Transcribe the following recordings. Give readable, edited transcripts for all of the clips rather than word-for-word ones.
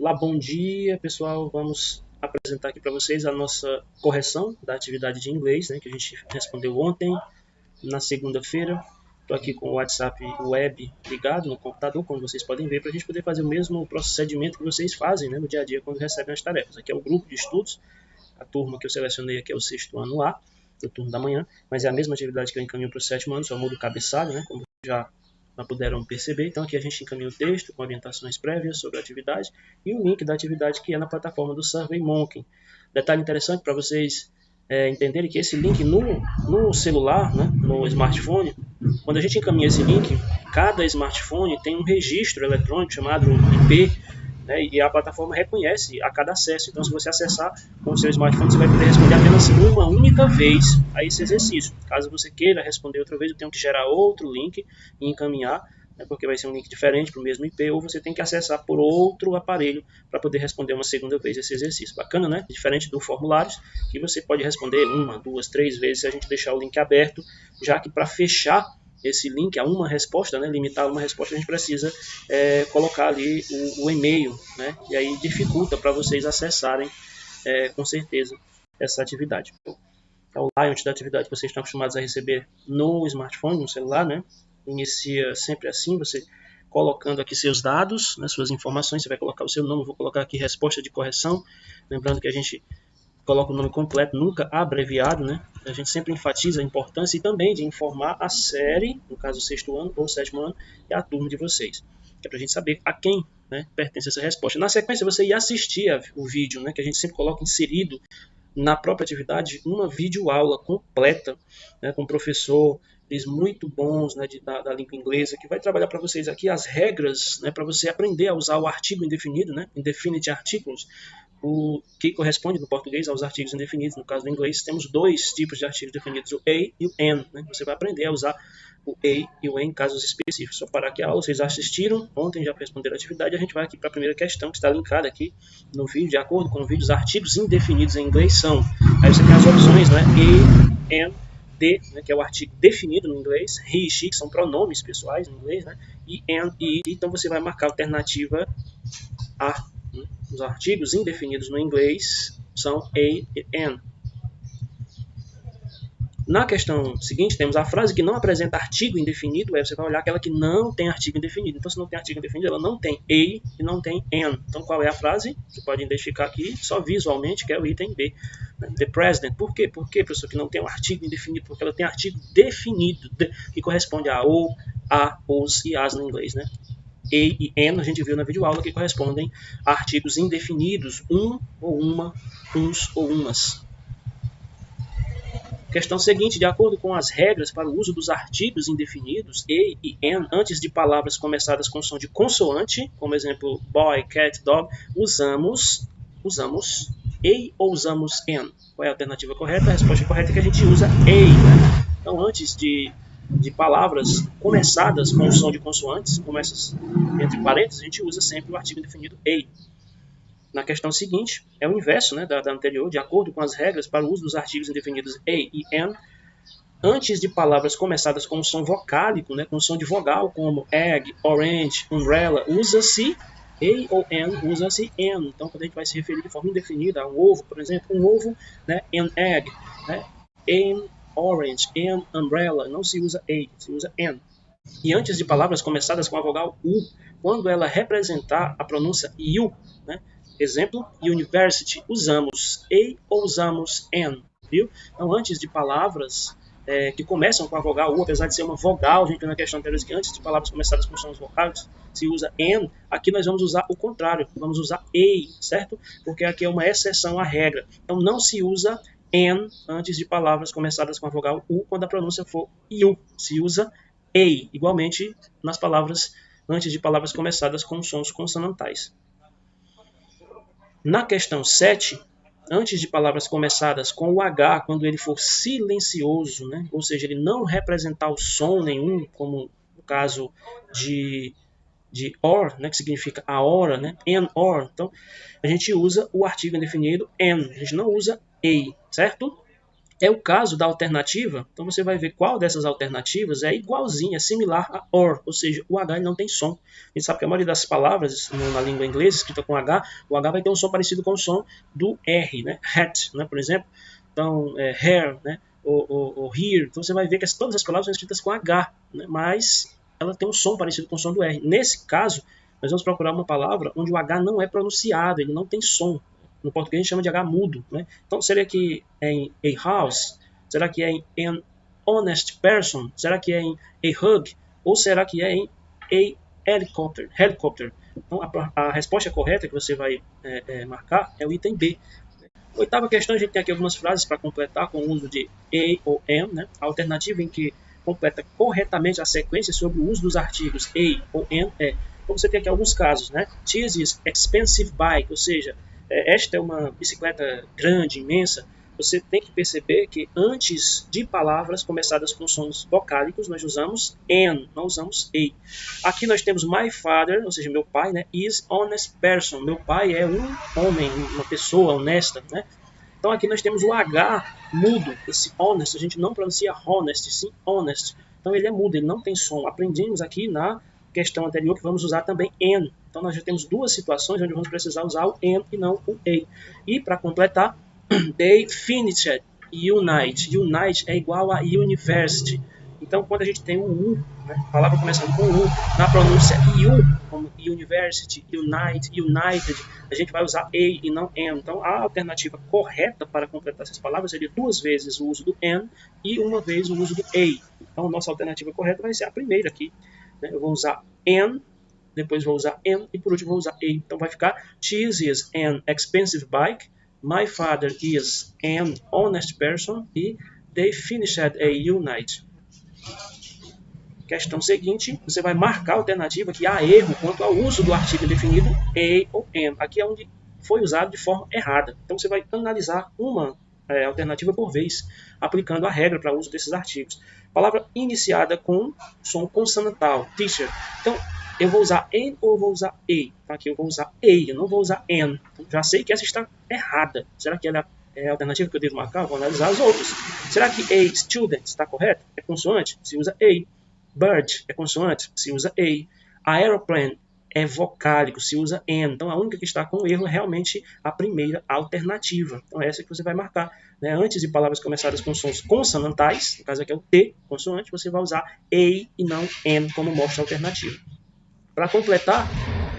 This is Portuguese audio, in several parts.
Olá, bom dia, pessoal. Vamos apresentar aqui para vocês a nossa correção da atividade de inglês, né, que a gente respondeu ontem, na segunda-feira. Estou aqui com o WhatsApp web ligado no computador, como vocês podem ver, para a gente poder fazer o mesmo procedimento que vocês fazem, né, no dia a dia quando recebem as tarefas. Aqui é o grupo de estudos, a turma que eu selecionei aqui é o 6º ano A, o turno da manhã, mas é a mesma atividade que eu encaminho para o 7º ano, só muda o cabeçalho, né, como já puderam perceber. Então aqui a gente encaminha o texto com orientações prévias sobre a atividade e o link da atividade que é na plataforma do SurveyMonkey. Detalhe interessante para vocês entenderem que esse link no celular, né, no smartphone, quando a gente encaminha esse link, cada smartphone tem um registro eletrônico chamado IP, né, e a plataforma reconhece a cada acesso. Então, se você acessar com o seu smartphone, você vai poder responder apenas uma única vez a esse exercício. Caso você queira responder outra vez, eu tenho que gerar outro link e encaminhar, né, porque vai ser um link diferente para o mesmo IP, ou você tem que acessar por outro aparelho para poder responder uma segunda vez esse exercício. Bacana, né? Diferente do formulário, que você pode responder uma, duas, três vezes se a gente deixar o link aberto, já que para fechar esse link a uma resposta, né, limitar a uma resposta, a gente precisa colocar ali o e-mail, né, e aí dificulta para vocês acessarem com certeza essa atividade. É o layout da atividade que vocês estão acostumados a receber no smartphone, no celular, né, inicia sempre assim, você colocando aqui seus dados, né, suas informações, você vai colocar o seu nome, eu vou colocar aqui resposta de correção, lembrando que a gente coloca o nome completo, nunca abreviado, né? A gente sempre enfatiza a importância e também de informar a série, no caso o 6º ano ou 7º ano, e a turma de vocês. Que é para a gente saber a quem, né, pertence essa resposta. Na sequência, você ia assistir o vídeo, né, que a gente sempre coloca inserido na própria atividade uma videoaula completa, né, com professores muito bons, né, da língua inglesa, que vai trabalhar para vocês aqui as regras, né, para você aprender a usar o artigo indefinido, né, indefinite articles, o que corresponde no português aos artigos indefinidos. No caso do inglês, temos dois tipos de artigos definidos, o a e o an. Né? Você vai aprender a usar o a e o an em casos específicos. Só parar aqui a aula, vocês assistiram, ontem já responderam a atividade, a gente vai aqui para a primeira questão, que está linkada aqui no vídeo. De acordo com o vídeo, os artigos indefinidos em inglês são, aí você tem as opções, né, a, an, de, né, que é o artigo definido no inglês, he e she, que são pronomes pessoais no inglês, né, e and e it, então você vai marcar a alternativa A. Os artigos indefinidos no inglês são a e an. Na questão seguinte, temos a frase que não apresenta artigo indefinido, aí você vai olhar aquela que não tem artigo indefinido. Então, se não tem artigo indefinido, ela não tem a e não tem an. Então, qual é a frase? Você pode identificar aqui, só visualmente, que é o item B. The President. Por quê? Por que, professor, que não tem um artigo indefinido? Porque ela tem artigo definido, que corresponde a o, a, os e as no inglês, né? A e N, a gente viu na videoaula, que correspondem a artigos indefinidos, um ou uma, uns ou umas. Questão seguinte, de acordo com as regras para o uso dos artigos indefinidos, a e N, antes de palavras começadas com som de consoante, como exemplo boy, cat, dog, usamos a ou usamos N? Qual é a alternativa correta? A resposta correta é que a gente usa a. Né? Então, antes de palavras começadas com o som de consoantes, como essas entre parênteses, a gente usa sempre o artigo indefinido a. Na questão seguinte, é o inverso, né, da anterior, de acordo com as regras para o uso dos artigos indefinidos a e an, antes de palavras começadas com o som vocálico, né, com o som de vogal, como egg, orange, umbrella, usa-se a ou an, usa-se an. Então, quando a gente vai se referir de forma indefinida a um ovo, por exemplo, um ovo, né, an egg, né, an orange, an umbrella, não se usa a, se usa an. E antes de palavras começadas com a vogal U, quando ela representar a pronúncia U, né? Exemplo, university, usamos a ou usamos an, viu? Então, antes de palavras que começam com a vogal U, apesar de ser uma vogal, a gente viu na questão anterior que antes de palavras começadas com sons vocais se usa an, aqui nós vamos usar o contrário, vamos usar a, certo? Porque aqui é uma exceção à regra. Então, não se usa an antes de palavras começadas com a vogal U, quando a pronúncia for U, se usa a, igualmente nas palavras antes de palavras começadas com sons consonantais. Na questão 7, antes de palavras começadas com o H, quando ele for silencioso, né? Ou seja, ele não representar o som nenhum, como no caso de or, né? Que significa a hora, né? An or. Então, a gente usa o artigo indefinido an, a gente não usa a, certo? é o caso da alternativa. Então você vai ver qual dessas alternativas é igualzinha, similar a or, ou seja, o H não tem som. A gente sabe que a maioria das palavras na língua inglesa escrita com H, o H vai ter um som parecido com o som do R, né? Hat, né? Por exemplo. Então, hair, né? Ou here. Então você vai ver que todas as palavras são escritas com H, né? Mas ela tem um som parecido com o som do R. Nesse caso, nós vamos procurar uma palavra onde o H não é pronunciado, ele não tem som. No português a gente chama de H mudo, né? Então seria que é em a house? Será que é em an honest person? Será que é em a hug? Ou será que é em a helicopter? Então a resposta correta que você vai marcar é o item B. Oitava questão, a gente tem aqui algumas frases para completar com o uso de a ou am, né? A alternativa em que completa corretamente a sequência sobre o uso dos artigos a ou am é. Então você tem aqui alguns casos, né? This is expensive bike, ou seja, esta é uma bicicleta grande, imensa. Você tem que perceber que antes de palavras começadas com sons vocálicos, nós usamos an, não usamos a. Aqui nós temos my father, ou seja, meu pai, né, is honest person. Meu pai é um homem, uma pessoa honesta, né? Então aqui nós temos o H mudo, esse honest, a gente não pronuncia honest, sim honest. Então ele é mudo, ele não tem som. Aprendemos aqui na questão anterior que vamos usar também an. Então nós já temos duas situações onde vamos precisar usar o an e não o a. E para completar, they finished unite. Unite é igual a university. Então quando a gente tem o U, né, a palavra começando com U, na pronúncia U, como university, unite, united, a gente vai usar a e não an. Então a alternativa correta para completar essas palavras seria duas vezes o uso do an e uma vez o uso do a. Então a nossa alternativa correta vai ser a primeira aqui. Eu vou usar an, depois vou usar am e por último vou usar a. Então vai ficar this is an expensive bike, my father is an honest person e they finished a unite. Questão seguinte, você vai marcar a alternativa que há erro quanto ao uso do artigo definido a ou am. Aqui é onde foi usado de forma errada. Então você vai analisar uma alternativa por vez, aplicando a regra para o uso desses artigos. Palavra iniciada com som consonantal, teacher. Então, eu vou usar an ou eu vou usar a? Aqui eu vou usar a, eu não vou usar an. Então, já sei que essa está errada. Será que ela é a alternativa que eu devo marcar? Vou analisar as outras. Será que a student está correto? É consoante? Se usa a. Bird é consoante? Se usa a. Aeroplane é vocálico, se usa an. Então a única que está com erro é realmente a primeira alternativa. Então é essa que você vai marcar, né? Antes de palavras começadas com sons consonantais, no caso aqui é o T, consoante, você vai usar a e não an, como mostra a alternativa. Para completar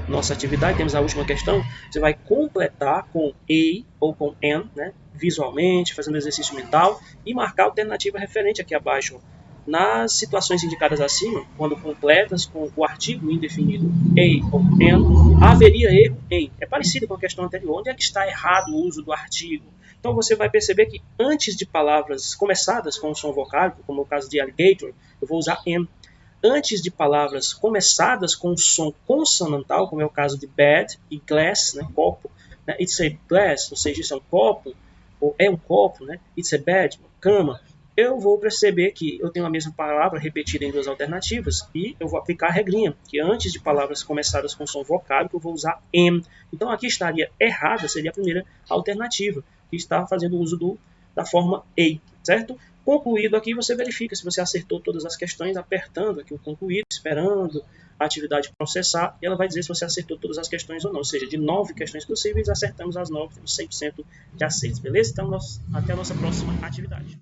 nossa atividade, temos a última questão. Você vai completar com a ou com an, né? Visualmente, fazendo exercício mental, e marcar a alternativa referente aqui abaixo. Nas situações indicadas acima, quando completas com o artigo indefinido a ou an, haveria erro em. É parecido com a questão anterior. Onde é que está errado o uso do artigo? Então você vai perceber que antes de palavras começadas com o som vocálico, como o caso de alligator, eu vou usar am. Antes de palavras começadas com o som consonantal, como é o caso de bed e glass, né, copo, né, it's a glass, ou seja, isso é um copo, ou é um copo, né, it's a bed, cama. Eu vou perceber que eu tenho a mesma palavra repetida em duas alternativas e eu vou aplicar a regrinha, que antes de palavras começadas com som vocálico eu vou usar am. Então aqui estaria errada, seria a primeira alternativa, que está fazendo uso da forma a, certo? Concluído aqui, você verifica se você acertou todas as questões, apertando aqui o concluído, esperando a atividade processar, e ela vai dizer se você acertou todas as questões ou não. Ou seja, de 9 questões possíveis, acertamos as 9, temos 100% de acertos, beleza? Então, até a nossa próxima atividade.